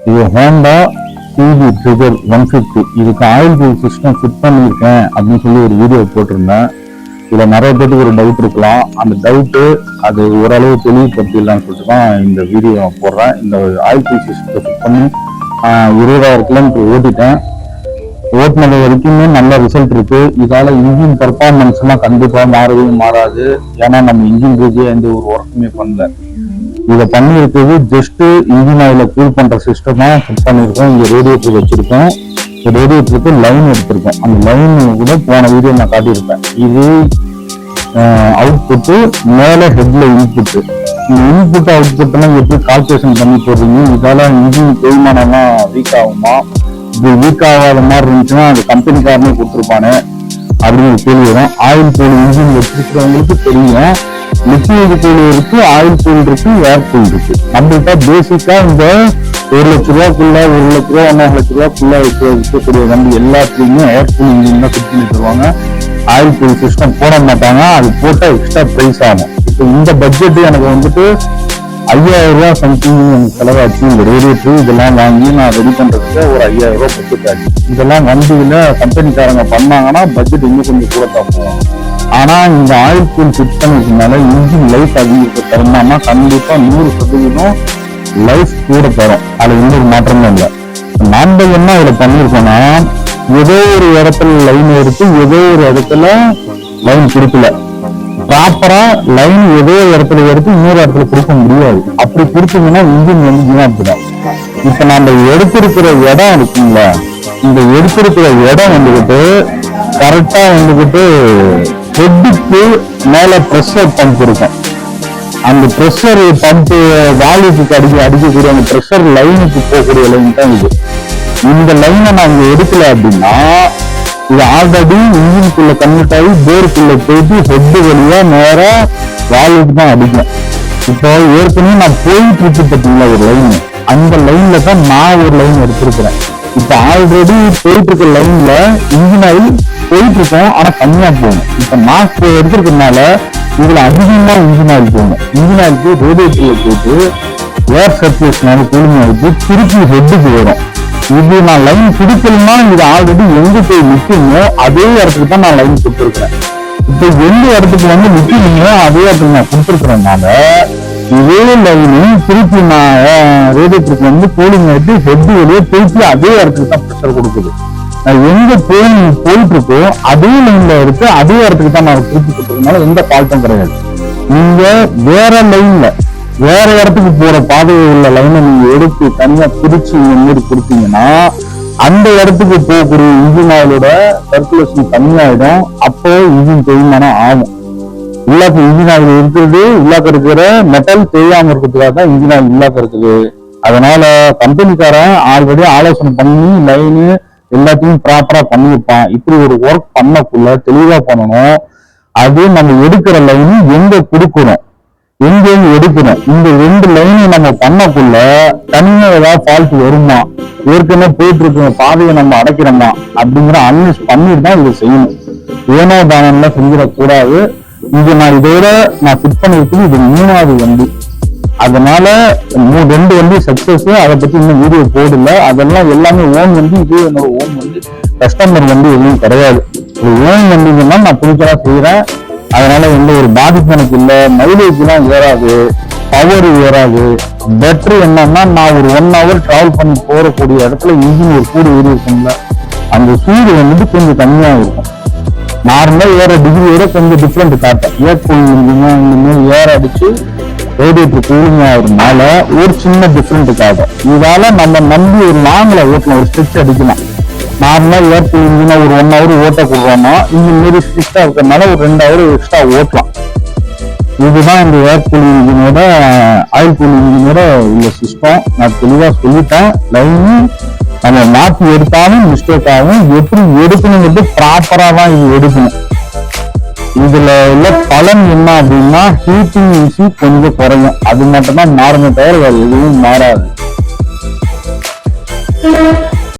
இது Honda CP trigger 150. இதுக்கு oil cool system fit பண்ணியிருக்கேன் அப்படின்னு சொல்லி ஒரு வீடியோ போட்டிருந்தேன். இதுல நிறைய பேருக்கு ஒரு டவுட் இருக்கலாம். அந்த டவுட்டு அது ஓரளவு தெளிவுபடுத்திடலாம்னு சொல்லிட்டு தான் இந்த வீடியோ போடுறேன். இந்த ஆயில் கூல் சிஸ்டத்தை ஃபிட் பண்ணி 20,000 கிலோமீட்டர் ஓட்டிட்டேன். ஓட்டினது வரைக்குமே நல்ல ரிசல்ட் இருக்கு. இதால இன்ஜின் பர்ஃபார்மன்ஸ் எல்லாம் கண்டிப்பா மாறவே மாறாது. ஏன்னா நம்ம இன்ஜின் ரீதியா எந்த ஒரு ஒர்க்குமே பண்ணல. இதை பண்ணியிருக்கிறது ஜஸ்ட் இன்ஜின் ஆயில கூல் பண்ற சிஸ்டம் தான் ஃபிட் பண்ணியிருக்கோம். இங்க ரேடியேட்டர் வச்சிருக்கோம். ரேடியேட்டருக்கு லைன் எடுத்திருக்கோம். அந்த லைன் கூட போன வீடியோ நான் காட்டியிருப்பேன். இது அவுட்புட்டு, மேல ஹெட்ல இன்புட்டு. இந்த இன்புட் அவுட்புட்லாம் எப்படி கால்குலேஷன் பண்ணி போடுறீங்க? இதால இன்ஜின் தேய்மானம்லாம் வீக் ஆகுமா? இது வீக் ஆகாத மாதிரி இருந்துச்சுன்னா அது கம்பெனிக்காரனே கொடுத்துருப்பானே அப்படின்னு கேள்வி வரும். ஆயில் கூல் இன்ஜின் வச்சிருக்கிறவங்களுக்கு தெரியும். லிக்விட் கூல் இருக்கு, ஆயில் கூல் இருக்கு, ஏர் கூல் இருக்கு. நம்மள்கிட்ட பேசிக்கா இந்த 1 லட்ச ரூபாய்க்குள்ள 1 லட்ச ரூபா 1.5 லட்ச ரூபாய்க்குள்ள இருக்கக்கூடிய வண்டி எல்லாத்துலயுமே ஏர் கூல் இன்ஜின் தான் ஃபிட் பண்ணி தருவாங்க. ஆயில் கூல் சிஸ்டம் போட மாட்டாங்க. அது போட்டா எக்ஸ்ட்ரா பிரைஸ் ஆகும். இப்போ இந்த பட்ஜெட் எனக்கு வந்துட்டு 5,000 ரூபாய் சம்திங் எனக்கு செலவாச்சு. இந்த ரேடியேட்டர் இதெல்லாம் வாங்கி நான் ரெடி பண்றதுக்கு ஒரு 5,000 ரூபாய் பட்ஜெட் ஆச்சு. இதெல்லாம் வண்டியில கம்பெனிக்காரங்க பண்ணாங்கன்னா பட்ஜெட் இன்னும் கொஞ்சம் கூட தான் போகும். ஆனா இந்த ஆயில் கூல் ஃபிட் பண்ணிருக்கனால இன்ஜின் லைஃப் அதிகரிக்க தரணும்னா கண்டிப்பா 100% லைஃப் கூட தரும். அது எந்த ஒரு மாற்றமும் இல்லை. நாம என்ன இதுல பண்ணிருக்கோம்னா, ஏதோ ஒரு இடத்துல லைன் எடுத்து ஏதோ ஒரு இடத்துல லைன் கொடுக்கல. ப்ராப்பரா லைன் ஏதோ இடத்துல எடுத்து இன்னொரு இடத்துல கொடுக்க முடியாது. அப்படி கொடுத்தீங்கன்னா இன்ஜின் வந்து வீணாப்பிடும். இப்ப நம்ம எடுத்திருக்கிற இடம் இருக்குங்களா, இந்த எடுத்திருக்கிற இடம் வந்துகிட்டு கரெக்டா வந்துகிட்டு ஹெட்டுக்கு மேல ப்ரெஷர் பம்ப் இருக்கும். அந்த ப்ரெஷர் பம்ப் வால்வுக்கு அடிக்கக்கூடிய அந்த ப்ரெஷர் லைனுக்கு போகக்கூடிய லைன் தான் இது. இந்த லைனை நாங்க எடுக்கல அப்படின்னா இது ஆல்ரெடி இன்ஜினுக்குள்ள கன்வெர்ட் ஆகி போருக்குள்ள போயிட்டு ஹெட்டு வழியா நேரா வால்வுக்கு தான் அடிக்கும். இப்போ ஏற்கனவே நான் போயிட்டு இருக்கு பார்த்தீங்களா ஒரு லைன், அந்த லைன்ல தான் நான் ஒரு லைன் எடுத்திருக்கிறேன். இப்ப ஆல்ரெடி போயிட்டு இருக்க லைன்ல இன்ஜின் ஆயில் போயிட்டு இருக்கோம், ஆனா கம்மியா போகணும். இப்ப நான் எடுத்திருக்கிறதுனால இதுல அதிகமா இன்ஜின் ஆயில் போகணும். இன்ஜின் ஆயிலுக்கு ரேடியேட்டர்ல போயிட்டு ஏர் சர்க்குலேஷன் கூலிங் ஆயிட்டு திருப்பி ஹெட்டுக்கு வரும். இது நான் லைன் பிடிக்கலன்னா இது ஆல்ரெடி எங்க போய் நிற்குமோ அதே இடத்துக்கு தான் நான் லைன் கொடுத்துருக்கிறேன். இப்ப எந்த இடத்துக்கு வந்து நிற்கணுமோ அதே இடத்துக்கு நான் கொடுத்துருக்கிறேன்னால இதே லைனு திருப்பி நான் ரேடியேட்டருக்கு வந்து கூலிங் ஆயிட்டு ஹெட் வெளியே திருப்பி அதே இடத்துக்கு தான் ப்ரெஷர் கொடுக்குது. நான் எங்க போயிட்டு இருக்கோ அதே லைன்ல இருக்கு, அதே இடத்துக்கு தான் நான் திருப்பி கொடுத்துருக்கனால எந்த ஃபால்ட்டும் கிடையாது. நீங்க வேற லைன்ல வேற இடத்துக்கு போற பாதையில் உள்ள லைனை நீங்க எடுத்து தனியா பிரிச்சு இந்த மாதிரி கொடுத்தீங்கன்னா அந்த இடத்துக்கு போகக்கூடிய இன்ஜின் ஆயிலோட சர்க்குலேஷன் கம்மியாயிடும். அப்போ இன்ஜின் தேய்மானம் ஆகும். உள்ளாக்க இன்ஜின் ஆயில் இருக்கிறது, உள்ளாக்க இருக்கிற மெட்டல் தேயாம இருக்கிறதுக்காக தான் இன்ஜின் ஆயில் உள்ளாக்க இருக்குது. அதனால கம்பெனிக்காரன் ஆல்ரெடி ஆலோசனை பண்ணி லைனு எல்லாத்தையும் ப்ராப்பரா பண்ணி வைப்பான். இப்படி ஒரு ஒர்க் பண்ணக்குள்ள தெளிவா பண்ணணும். அது நம்ம எடுக்கிற லைனு எங்க கொடுக்கணும், எங்கேயும் எடுக்கணும். இந்த 2 லைனை நம்ம பண்ணக்குள்ள தனியா ஏதாவது ஃபால்ட் வருமா, ஏற்கனவே போயிட்டு இருக்கிற பாதையை நம்ம அடைக்கிறோமா அப்படிங்கிற அனலைஸ் பண்ணிட்டு தான் இதை செய்யணும். ஏனோ தானம்லாம் செஞ்சிடக்கூடாது. இது நான் இதோட நான் ஃபிட் பண்ணிருக்கேன். இது 3வது வண்டி. அதனால 2 வண்டி சக்சஸ். அதை பத்தி இன்னும் வீடியோ போடல. அதெல்லாம் எல்லாமே ஓன் வண்டி. இது என்னோட ஓன் வண்டி, கஸ்டமர் வண்டி எதுவும் கிடையாது. ஓன் வண்டிங்கன்னா நான் புதுச்சா செய்யறேன். அதனால எந்த ஒரு பாதிப்பு எனக்கு இல்லை. மைலேஜ் எல்லாம் ஏறாது, பவர் ஏறாது. பெட்டர் என்னன்னா நான் ஒரு 1 hour டிராவல் பண்ணி போறக்கூடிய இடத்துல இன்ஜின் ஒரு சூடு ஏறி இருக்கும்ல, அந்த சூடு வந்துட்டு கொஞ்சம் கம்மியா இருக்கும். நார்மலா ஏற டிகிரியோட கொஞ்சம் டிஃப்ரெண்ட் காட்டும். ஏர் கூலிங் இன்ஜின் ஏற அடிச்சு ரேடியேட்டர் கூலிங் ஆகுறதுனால ஒரு சின்ன டிஃப்ரெண்ட் காட்டும். இதால நம்ம நம்பி ஒரு லாங்ல ஓட்டலாம், ஒரு ஸ்ட்ரெச் அடிக்கலாம். நார்மலா ஏர் கூல் இன்ஜினா ஒரு 1 hour ஓட்ட கொடுறோம்னா இந்த மாரி ஸ்ட்ரிக்டா இருக்கிறதுனால ஒரு 2 hour எக்ஸ்ட்ரா ஓட்டலாம். இதுதான் இந்த ஏர் கூல் இன்ஜினோட ஆயில் கூல் இன்ஜினோட உள்ள சிஸ்டம். நான் தெளிவா சொல்லிட்டேன். லைனு நம்ம மாற்றி எடுத்தாலும் மிஸ்டேக் ஆகும். எப்படி எடுக்கணுங்கிறது ப்ராப்பரா தான் இது எடுக்கணும். இதுல உள்ள பலன் என்ன அப்படின்னா ஹீட்டிங் இஷ்யூ கொஞ்சம் குறையும். அது மட்டும் தான் மாறுமே தவிர வேற எதுவும் மாறாது.